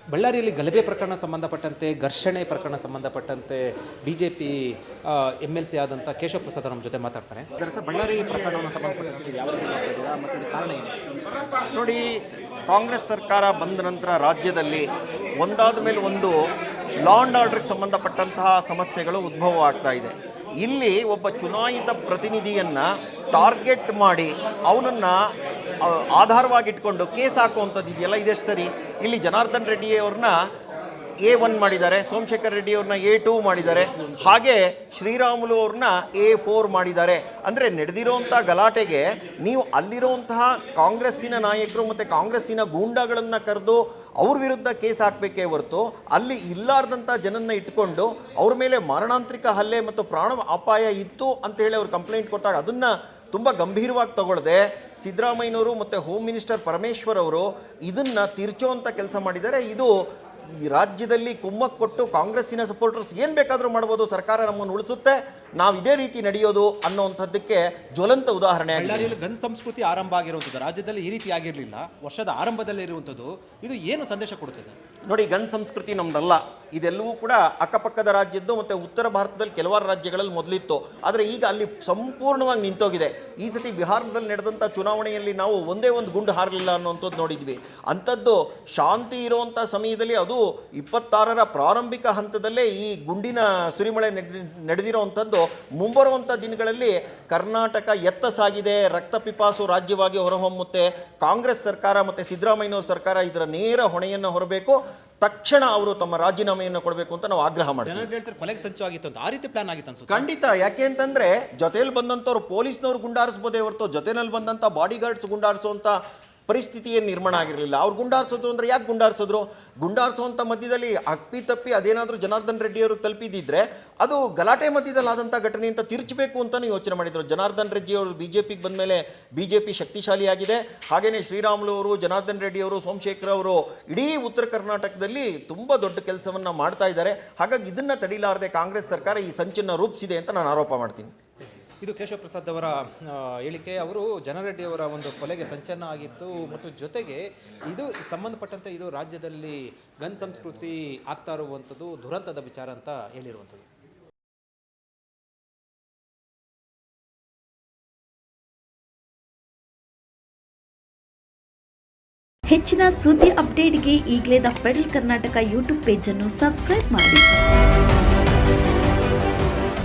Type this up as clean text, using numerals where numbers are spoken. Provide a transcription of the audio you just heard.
ಬಳ್ಳಾರಿಯಲ್ಲಿ ಗಲಭೆ ಪ್ರಕರಣ ಸಂಬಂಧಪಟ್ಟಂತೆ ಘರ್ಷಣೆ ಪ್ರಕರಣ ಸಂಬಂಧಪಟ್ಟಂತೆ ಬಿಜೆಪಿ MLC ಆದಂಥ ಕೇಶವ ಪ್ರಸಾದ್ ನಮ್ಮ ಜೊತೆ ಮಾತಾಡ್ತಾರೆ. ಸರ್, ಬಳ್ಳಾರಿ ಪ್ರಕರಣವನ್ನು ಸಂಬಂಧಪಟ್ಟಂತೆ ಯಾವ ರೀತಿ ಮಾಡ್ತಾ ಇದ್ದೀರಾ ಮತ್ತು ಇದಕ್ಕೆ ಕಾರಣ ಏನು? ನೋಡಿ, ಕಾಂಗ್ರೆಸ್ ಸರ್ಕಾರ ಬಂದ ನಂತರ ರಾಜ್ಯದಲ್ಲಿ ಒಂದಾದ ಮೇಲೆ ಒಂದು ಲಾ ಆ್ಯಂಡ್ ಆರ್ಡರ್ಗೆ ಸಂಬಂಧಪಟ್ಟಂತಹ ಸಮಸ್ಯೆಗಳು ಉದ್ಭವ ಆಗ್ತಾ ಇದೆ. ಇಲ್ಲಿ ಒಬ್ಬ ಚುನಾಯಿತ ಪ್ರತಿನಿಧಿಯನ್ನು ಟಾರ್ಗೆಟ್ ಮಾಡಿ ಅವನನ್ನು ಆಧಾರವಾಗಿಟ್ಕೊಂಡು ಕೇಸ್ ಹಾಕುವಂಥದ್ದು ಇದೆಯಲ್ಲ, ಇದೆಷ್ಟು ಸರಿ? ಇಲ್ಲಿ ಜನಾರ್ದನ್ ರೆಡ್ಡಿ ಅವ್ರನ್ನ A1 ಮಾಡಿದ್ದಾರೆ, ಸೋಮಶೇಖರ್ ರೆಡ್ಡಿ ಅವ್ರನ್ನ A2 ಮಾಡಿದ್ದಾರೆ, ಹಾಗೆ ಶ್ರೀರಾಮುಲು ಅವ್ರನ್ನ A4 ಮಾಡಿದ್ದಾರೆ. ಅಂದರೆ ನಡೆದಿರೋಂಥ ಗಲಾಟೆಗೆ ನೀವು ಅಲ್ಲಿರುವಂತಹ ಕಾಂಗ್ರೆಸ್ಸಿನ ನಾಯಕರು ಮತ್ತು ಕಾಂಗ್ರೆಸ್ಸಿನ ಗೂಂಡಾಗಳನ್ನು ಕರೆದು ಅವ್ರ ವಿರುದ್ಧ ಕೇಸ್ ಹಾಕಬೇಕೇ ಹೊರತು ಅಲ್ಲಿ ಇಲ್ಲಾರ್ದಂಥ ಜನನ್ನ ಇಟ್ಕೊಂಡು ಅವ್ರ ಮೇಲೆ ಮಾರಣಾಂತಿಕ ಹಲ್ಲೆ ಮತ್ತು ಪ್ರಾಣ ಅಪಾಯ ಇತ್ತು ಅಂತೇಳಿ ಅವ್ರು ಕಂಪ್ಲೇಂಟ್ ಕೊಟ್ಟಾಗ ಅದನ್ನು ತುಂಬ ಗಂಭೀರವಾಗಿ ತಗೊಳ್ಳದೆ ಸಿದ್ದರಾಮಯ್ಯನವರು ಮತ್ತು ಹೋಮ್ ಮಿನಿಸ್ಟರ್ ಪರಮೇಶ್ವರ್ ಅವರು ಇದನ್ನು ತಿರ್ಚೋವಂಥ ಕೆಲಸ ಮಾಡಿದ್ದಾರೆ. ಇದು ಈ ರಾಜ್ಯದಲ್ಲಿ ಕುಮ್ಮಕ್ಕು ಕೊಟ್ಟು ಕಾಂಗ್ರೆಸ್ಸಿನ ಸಪೋರ್ಟರ್ಸ್ ಏನು ಬೇಕಾದರೂ ಮಾಡ್ಬೋದು, ಸರ್ಕಾರ ನಮ್ಮನ್ನು ಉಳಿಸುತ್ತೆ, ನಾವು ಇದೇ ರೀತಿ ನಡೆಯೋದು ಅನ್ನೋವಂಥದ್ದಕ್ಕೆ ಜ್ವಲಂತ ಉದಾಹರಣೆ. ಬಳ್ಳಾರಿಯಲ್ಲಿ ಗನ್ ಸಂಸ್ಕೃತಿ ಆರಂಭ ಆಗಿರುವಂಥದ್ದು ರಾಜ್ಯದಲ್ಲಿ ಈ ರೀತಿ ಆಗಿರಲಿಲ್ಲ, ವರ್ಷದ ಆರಂಭದಲ್ಲಿ ಇರುವಂಥದ್ದು. ಇದು ಏನು ಸಂದೇಶ ಕೊಡುತ್ತೆ ಸರ್? ನೋಡಿ, ಗನ್ ಸಂಸ್ಕೃತಿ ನಮ್ದಲ್ಲ, ಇದೆಲ್ಲವೂ ಕೂಡ ಅಕ್ಕಪಕ್ಕದ ರಾಜ್ಯದ್ದು ಮತ್ತು ಉತ್ತರ ಭಾರತದಲ್ಲಿ ಕೆಲವಾರು ರಾಜ್ಯಗಳಲ್ಲಿ ಮೊದಲಿತ್ತು. ಆದರೆ ಈಗ ಅಲ್ಲಿ ಸಂಪೂರ್ಣವಾಗಿ ನಿಂತೋಗಿದೆ. ಈ ಸತಿ ಬಿಹಾರದಲ್ಲಿ ನಡೆದಂಥ ಚುನಾವಣೆಯಲ್ಲಿ ನಾವು ಒಂದೇ ಒಂದು ಗುಂಡು ಹಾರಲಿಲ್ಲ ಅನ್ನೋಂಥದ್ದು ನೋಡಿದ್ವಿ. ಅಂಥದ್ದು ಶಾಂತಿ ಇರುವಂಥ ಸಮಯದಲ್ಲಿ ಅದು 26ರ ಪ್ರಾರಂಭಿಕ ಹಂತದಲ್ಲೇ ಈ ಗುಂಡಿನ ಸುರಿಮಳೆ ನಡೆದಿರುವಂಥದ್ದು ಮುಂಬರುವಂಥ ದಿನಗಳಲ್ಲಿ ಕರ್ನಾಟಕ ಎತ್ತ ಸಾಗಿದೆ, ರಕ್ತಪಿಪಾಸು ರಾಜ್ಯವಾಗಿ ಹೊರಹೊಮ್ಮುತ್ತೆ. ಕಾಂಗ್ರೆಸ್ ಸರ್ಕಾರ ಮತ್ತು ಸಿದ್ದರಾಮಯ್ಯನವ್ರ ಸರ್ಕಾರ ಇದರ ನೇರ ಹೊಣೆಯನ್ನು ಹೊರಬೇಕು. ತಕ್ಷಣ ಅವರು ತಮ್ಮ ರಾಜೀನಾಮೆಯನ್ನು ಕೊಡಬೇಕು ಅಂತ ನಾವು ಆಗ್ರಹ ಮಾಡ್ತೀವಿ. ಕೊಲೆಗೆ ಸಂಚು ಆಗಿತ್ತು ಅಂತ, ಆ ರೀತಿ ಪ್ಲಾನ್ ಆಗಿತ್ತು ಅನ್ಸುತ್ತೆ. ಖಂಡಿತ. ಯಾಕೆ ಅಂತಂದ್ರೆ ಜೊತೆಯಲ್ಲಿ ಬಂದಂಥವ್ರು ಪೊಲೀಸ್ನವ್ರು ಗುಂಡಾರಿಸ್ಬೋದೇ ಹೊರತು ಜೊತೆಯಲ್ಲಿ ಬಂದಂಥ ಬಾಡಿ ಗಾರ್ಡ್ಸ್ ಗುಂಡಾರಿಸುವಂಥ ಪರಿಸ್ಥಿತಿ ಏನು ನಿರ್ಮಾಣ ಆಗಿರಲಿಲ್ಲ. ಅವ್ರು ಗುಂಡಾರಿಸೋದ್ರು ಅಂದರೆ ಯಾಕೆ ಗುಂಡಾರಿಸುವಂಥ ಮಧ್ಯದಲ್ಲಿ ಅಪ್ಪಿತಪ್ಪಿ ಅದೇನಾದರೂ ಜನಾರ್ದನ್ ರೆಡ್ಡಿ ಅವ್ರಿಗೆ ತಲುಪಿದಿದ್ರೆ ಅದು ಗಲಾಟೆ ಮಧ್ಯದಲ್ಲಿ ಆದಂಥ ಘಟನೆ ಅಂತ ತಿರ್ಚಬೇಕು ಅಂತಲೂ ಯೋಚನೆ ಮಾಡಿದರು. ಜನಾರ್ದನ್ ರೆಡ್ಡಿ ಅವರು BJPಗೆ ಬಂದ ಮೇಲೆ BJP ಶಕ್ತಿಶಾಲಿಯಾಗಿದೆ. ಹಾಗೆಯೇ ಶ್ರೀರಾಮುಲು ಅವರು, ಜನಾರ್ದನ್ ರೆಡ್ಡಿ ಅವರು, ಸೋಮಶೇಖರ್ ಅವರು ಇಡೀ ಉತ್ತರ ಕರ್ನಾಟಕದಲ್ಲಿ ತುಂಬ ದೊಡ್ಡ ಕೆಲಸವನ್ನು ಮಾಡ್ತಾ ಇದ್ದಾರೆ. ಹಾಗಾಗಿ ಇದನ್ನು ತಡಿಲಾರದೆ ಕಾಂಗ್ರೆಸ್ ಸರ್ಕಾರ ಈ ಸಂಚನ್ನು ರೂಪಿಸಿದೆ ಅಂತ ನಾನು ಆರೋಪ ಮಾಡ್ತೀನಿ. ಇದು ಕೇಶವ ಪ್ರಸಾದ್ ಅವರ ಹೇಳಿಕೆ. ಅವರು ಜನರೆಡ್ಡಿ ಅವರ ಒಂದು ಕೊಲೆಗೆ ಸಂಚಲನ ಆಗಿತ್ತು ಮತ್ತು ಜೊತೆಗೆ ಇದು ಸಂಬಂಧಪಟ್ಟಂತೆ ಇದು ರಾಜ್ಯದಲ್ಲಿ ಗನ್ ಸಂಸ್ಕೃತಿ ಆಗ್ತಾ ಇರುವಂಥದ್ದು ದುರಂತದ ವಿಚಾರ ಅಂತ ಹೇಳಿರುವಂಥದ್ದು. ಹೆಚ್ಚಿನ ಸುದ್ದಿ ಅಪ್ಡೇಟ್ಗೆ ಈಗಲೇ ದ ಫೆಡರಲ್ ಕರ್ನಾಟಕ ಯೂಟ್ಯೂಬ್ ಪೇಜನ್ನು ಸಬ್ಸ್ಕ್ರೈಬ್ ಮಾಡಿ.